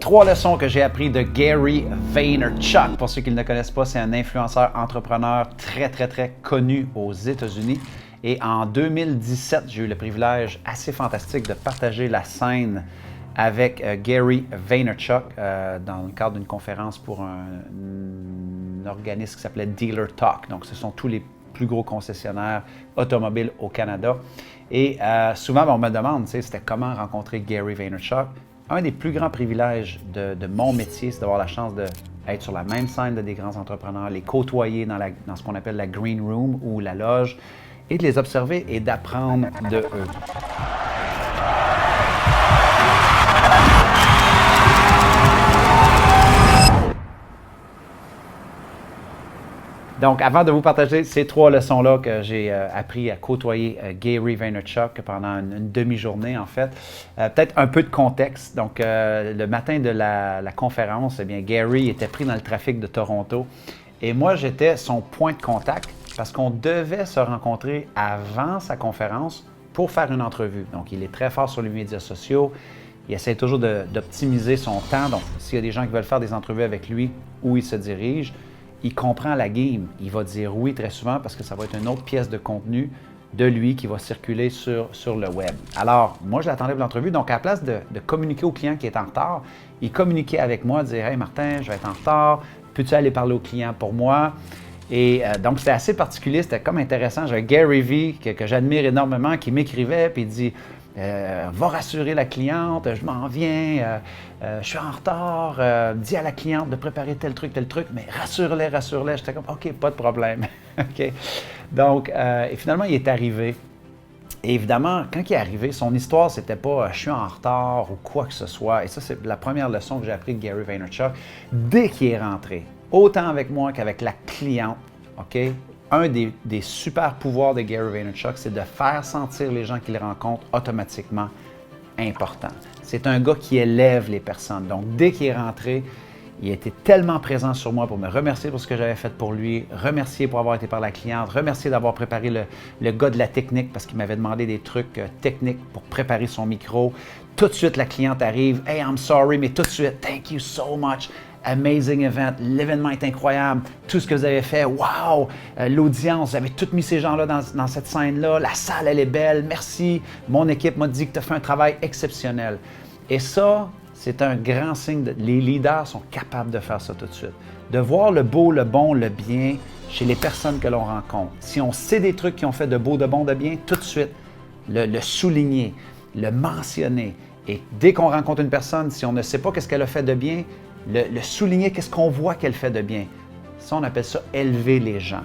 3 leçons que j'ai appris de Gary Vaynerchuk. Pour ceux qui ne le connaissent pas, c'est un influenceur entrepreneur très connu aux États-Unis. Et en 2017, j'ai eu le privilège assez fantastique de partager la scène avec Gary Vaynerchuk dans le cadre d'une conférence pour un organisme qui s'appelait Dealer Talk. Donc, ce sont tous les plus gros concessionnaires automobiles au Canada. Et souvent, on me demande, c'était comment rencontrer Gary Vaynerchuk. Un des plus grands privilèges de mon métier, c'est d'avoir la chance d'être sur la même scène de des grands entrepreneurs, les côtoyer dans ce qu'on appelle la green room ou la loge, et de les observer et d'apprendre de eux. Donc, avant de vous partager ces 3 leçons-là que j'ai appris à côtoyer Gary Vaynerchuk pendant une demi-journée, en fait, peut-être un peu de contexte. Donc, le matin de la conférence, eh bien, Gary était pris dans le trafic de Toronto et moi, j'étais son point de contact parce qu'on devait se rencontrer avant sa conférence pour faire une entrevue. Donc, il est très fort sur les médias sociaux. Il essaie toujours d'optimiser son temps. Donc, s'il y a des gens qui veulent faire des entrevues avec lui, où il se dirige, il comprend la game. Il va dire oui très souvent parce que ça va être une autre pièce de contenu de lui qui va circuler sur le web. Alors, moi, je l'attendais pour l'entrevue. Donc, à la place de communiquer au client qui est en retard, il communiquait avec moi, dire « Hey Martin, je vais être en retard. Peux-tu aller parler au client pour moi? » Et donc, c'était assez particulier. C'était comme intéressant. J'avais Gary V, que j'admire énormément, qui m'écrivait puis il dit va rassurer la cliente, je m'en viens, je suis en retard, dis à la cliente de préparer tel truc, mais rassure-les. J'étais comme, OK, pas de problème. OK. Donc, et finalement, il est arrivé. Et évidemment, quand il est arrivé, son histoire, c'était pas je suis en retard ou quoi que ce soit. Et ça, c'est la première leçon que j'ai appris de Gary Vaynerchuk. Dès qu'il est rentré, autant avec moi qu'avec la cliente, OK? Un des super pouvoirs de Gary Vaynerchuk, c'est de faire sentir les gens qu'il rencontre automatiquement importants. C'est un gars qui élève les personnes. Donc, dès qu'il est rentré, il était tellement présent sur moi pour me remercier pour ce que j'avais fait pour lui, remercier pour avoir été par la cliente, remercier d'avoir préparé le gars de la technique parce qu'il m'avait demandé des trucs techniques pour préparer son micro. Tout de suite, la cliente arrive. « Hey, I'm sorry, mais tout de suite, thank you so much. Amazing event, l'événement est incroyable, tout ce que vous avez fait, wow! L'audience, vous avez tous mis ces gens-là dans cette scène-là, la salle, elle est belle, merci, mon équipe m'a dit que tu as fait un travail exceptionnel. » Et ça, c'est un grand signe, les leaders sont capables de faire ça tout de suite. De voir le beau, le bon, le bien chez les personnes que l'on rencontre. Si on sait des trucs qui ont fait de beau, de bon, de bien, tout de suite, le souligner, le mentionner. Et dès qu'on rencontre une personne, si on ne sait pas qu'est-ce qu'elle a fait de bien, le souligner, qu'est-ce qu'on voit qu'elle fait de bien. Ça, on appelle ça élever les gens.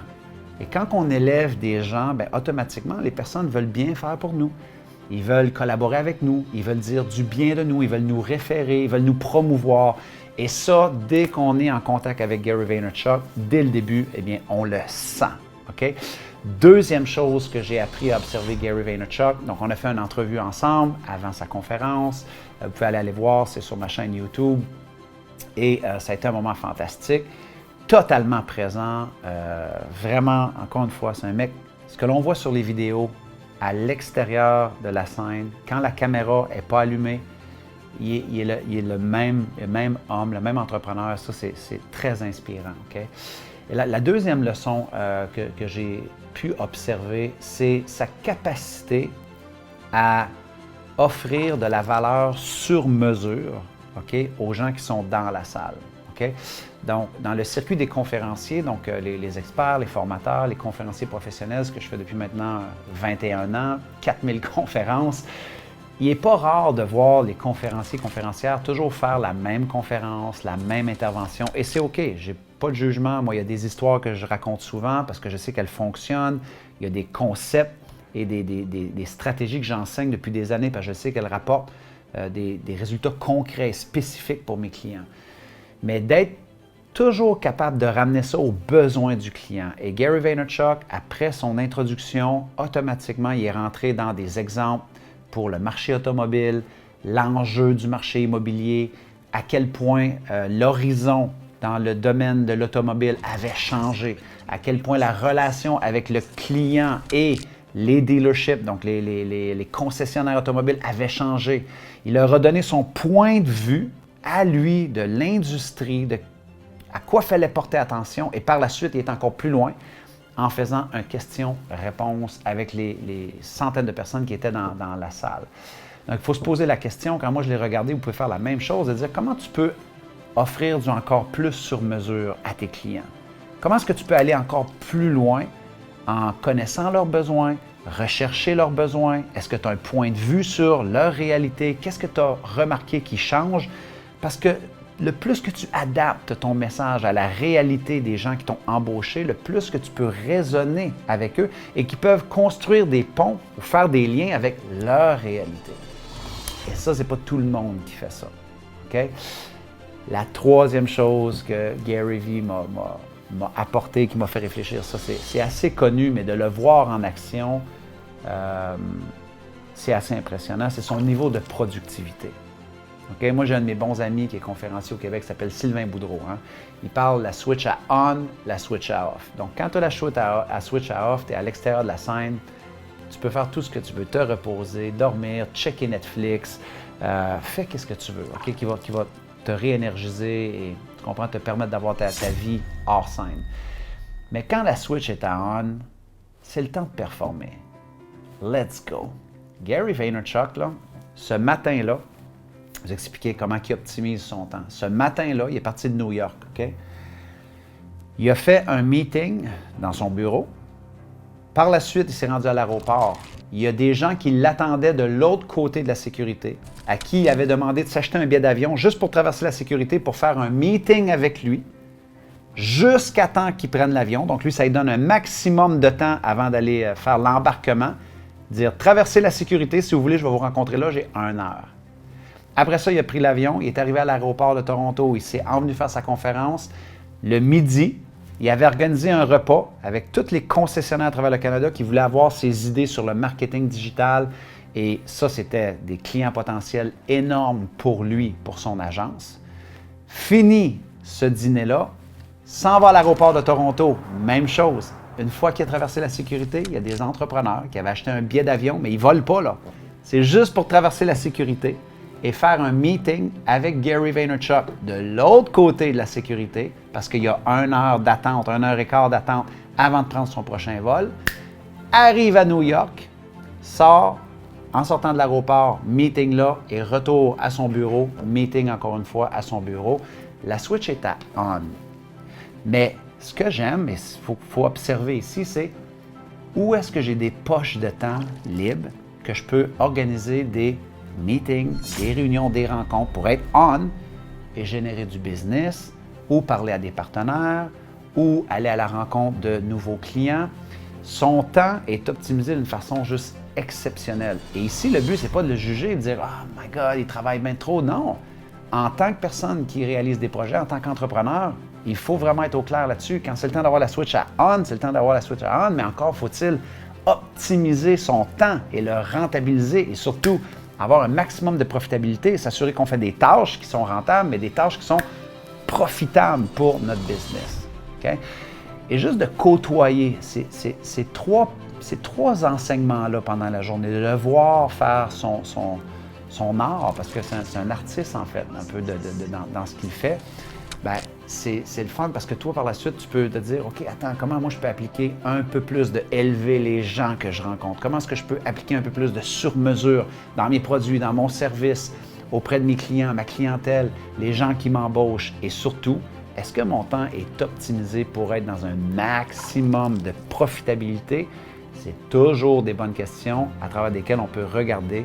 Et quand on élève des gens, bien, automatiquement, les personnes veulent bien faire pour nous. Ils veulent collaborer avec nous, ils veulent dire du bien de nous, ils veulent nous référer, ils veulent nous promouvoir. Et ça, dès qu'on est en contact avec Gary Vaynerchuk, dès le début, eh bien, on le sent. OK? Deuxième chose que j'ai appris à observer Gary Vaynerchuk, donc on a fait une entrevue ensemble avant sa conférence. Vous pouvez aller voir, c'est sur ma chaîne YouTube. Et ça a été un moment fantastique, totalement présent, vraiment, encore une fois, c'est un mec, ce que l'on voit sur les vidéos, à l'extérieur de la scène, quand la caméra n'est pas allumée, il est le même homme, le même entrepreneur, ça c'est très inspirant. Okay? Et la deuxième leçon que j'ai pu observer, c'est sa capacité à offrir de la valeur sur mesure, okay, aux gens qui sont dans la salle. Okay? Donc, dans le circuit des conférenciers, donc les experts, les formateurs, les conférenciers professionnels, ce que je fais depuis maintenant 21 ans, 4000 conférences, il n'est pas rare de voir les conférenciers, conférencières toujours faire la même conférence, la même intervention, et c'est OK, je n'ai pas de jugement. Moi, il y a des histoires que je raconte souvent parce que je sais qu'elles fonctionnent, il y a des concepts et des stratégies que j'enseigne depuis des années parce que je sais qu'elles rapportent des résultats concrets, spécifiques pour mes clients. Mais d'être toujours capable de ramener ça aux besoins du client. Et Gary Vaynerchuk, après son introduction, automatiquement, il est rentré dans des exemples pour le marché automobile, l'enjeu du marché immobilier, à quel point l'horizon dans le domaine de l'automobile avait changé, à quel point la relation avec le client et les dealerships, donc les concessionnaires automobiles, avaient changé. Il leur a donné son point de vue à lui de l'industrie, de à quoi fallait porter attention. Et par la suite, il est encore plus loin en faisant un question-réponse avec les centaines de personnes qui étaient dans la salle. Donc, il faut se poser la question, quand moi je l'ai regardé, vous pouvez faire la même chose, de dire comment tu peux offrir du encore plus sur mesure à tes clients. Comment est-ce que tu peux aller encore plus loin en connaissant leurs besoins, rechercher leurs besoins? Est-ce que tu as un point de vue sur leur réalité? Qu'est-ce que tu as remarqué qui change? Parce que le plus que tu adaptes ton message à la réalité des gens qui t'ont embauché, le plus que tu peux raisonner avec eux et qui peuvent construire des ponts ou faire des liens avec leur réalité. Et ça, c'est pas tout le monde qui fait ça. OK? La troisième chose que Gary Vee m'a apporté, qui m'a fait réfléchir, ça c'est assez connu, mais de le voir en action, c'est assez impressionnant, c'est son niveau de productivité. Okay? Moi, j'ai un de mes bons amis qui est conférencier au Québec, qui s'appelle Sylvain Boudreau. Hein? Il parle de la switch à on, la switch à off. Donc, quand tu as la switch à off, tu es à l'extérieur de la scène, tu peux faire tout ce que tu veux, te reposer, dormir, checker Netflix, fais ce que tu veux, okay? qui va te réénergiser et, tu comprends, te permettre d'avoir ta vie hors scène. Mais quand la switch est à on, c'est le temps de performer. Let's go! Gary Vaynerchuk, là, ce matin-là, je vais vous expliquer comment il optimise son temps. Ce matin-là, il est parti de New York, OK? Il a fait un meeting dans son bureau. Par la suite, il s'est rendu à l'aéroport. Il y a des gens qui l'attendaient de l'autre côté de la sécurité, à qui il avait demandé de s'acheter un billet d'avion juste pour traverser la sécurité, pour faire un meeting avec lui, jusqu'à temps qu'il prenne l'avion. Donc lui, ça lui donne un maximum de temps avant d'aller faire l'embarquement. Dire, traversez la sécurité, si vous voulez, je vais vous rencontrer là, j'ai 1 heure. Après ça, il a pris l'avion, il est arrivé à l'aéroport de Toronto, il s'est envenu faire sa conférence. Le midi, il avait organisé un repas avec tous les concessionnaires à travers le Canada qui voulaient avoir ses idées sur le marketing digital. Et ça, c'était des clients potentiels énormes pour lui, pour son agence. Fini ce dîner-là, s'en va à l'aéroport de Toronto, même chose. Une fois qu'il a traversé la sécurité, il y a des entrepreneurs qui avaient acheté un billet d'avion, mais ils ne volent pas là. C'est juste pour traverser la sécurité et faire un meeting avec Gary Vaynerchuk de l'autre côté de la sécurité, parce qu'il y a 1 heure d'attente, 1 heure et quart d'attente avant de prendre son prochain vol, arrive à New York, sort, en sortant de l'aéroport, meeting là, et retour à son bureau, meeting encore une fois à son bureau. La switch est à on. Mais ce que j'aime, et il faut observer ici, c'est où est-ce que j'ai des poches de temps libres que je peux organiser des meetings, des réunions, des rencontres pour être on et générer du business ou parler à des partenaires ou aller à la rencontre de nouveaux clients. Son temps est optimisé d'une façon juste exceptionnelle. Et ici, le but, c'est pas de le juger et de dire « Oh my God, il travaille bien trop ». Non! En tant que personne qui réalise des projets, en tant qu'entrepreneur, il faut vraiment être au clair là-dessus. Quand c'est le temps d'avoir la switch à on, c'est le temps d'avoir la switch à on, mais encore faut-il optimiser son temps et le rentabiliser et surtout avoir un maximum de profitabilité, s'assurer qu'on fait des tâches qui sont rentables, mais des tâches qui sont profitables pour notre business. Okay? Et juste de côtoyer ces trois enseignements-là pendant la journée, de le voir faire son art, parce que c'est un artiste en fait, un peu dans ce qu'il fait, bien, c'est le fun parce que toi, par la suite, tu peux te dire, OK, attends, comment moi je peux appliquer un peu plus de élever les gens que je rencontre? Comment est-ce que je peux appliquer un peu plus de sur-mesure dans mes produits, dans mon service, auprès de mes clients, ma clientèle, les gens qui m'embauchent? Et surtout, est-ce que mon temps est optimisé pour être dans un maximum de profitabilité? C'est toujours des bonnes questions à travers lesquelles on peut regarder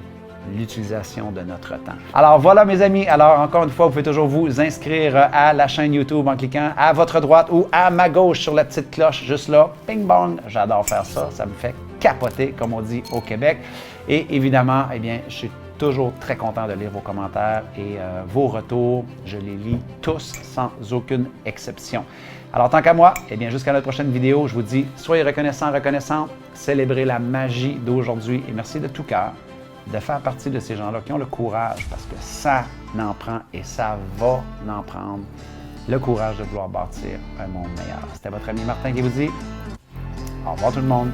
l'utilisation de notre temps. Alors voilà mes amis, alors encore une fois, vous pouvez toujours vous inscrire à la chaîne YouTube en cliquant à votre droite ou à ma gauche sur la petite cloche juste là, ping bong, j'adore faire ça, ça me fait capoter comme on dit au Québec. Et évidemment, eh bien, je suis toujours très content de lire vos commentaires et vos retours, je les lis tous sans aucune exception. Alors tant qu'à moi, eh bien jusqu'à notre prochaine vidéo, je vous dis soyez reconnaissants, reconnaissantes, célébrez la magie d'aujourd'hui et merci de tout cœur de faire partie de ces gens-là qui ont le courage, parce que ça n'en prend et ça va n'en prendre, le courage de vouloir bâtir un monde meilleur. C'était votre ami Martin qui vous dit au revoir tout le monde.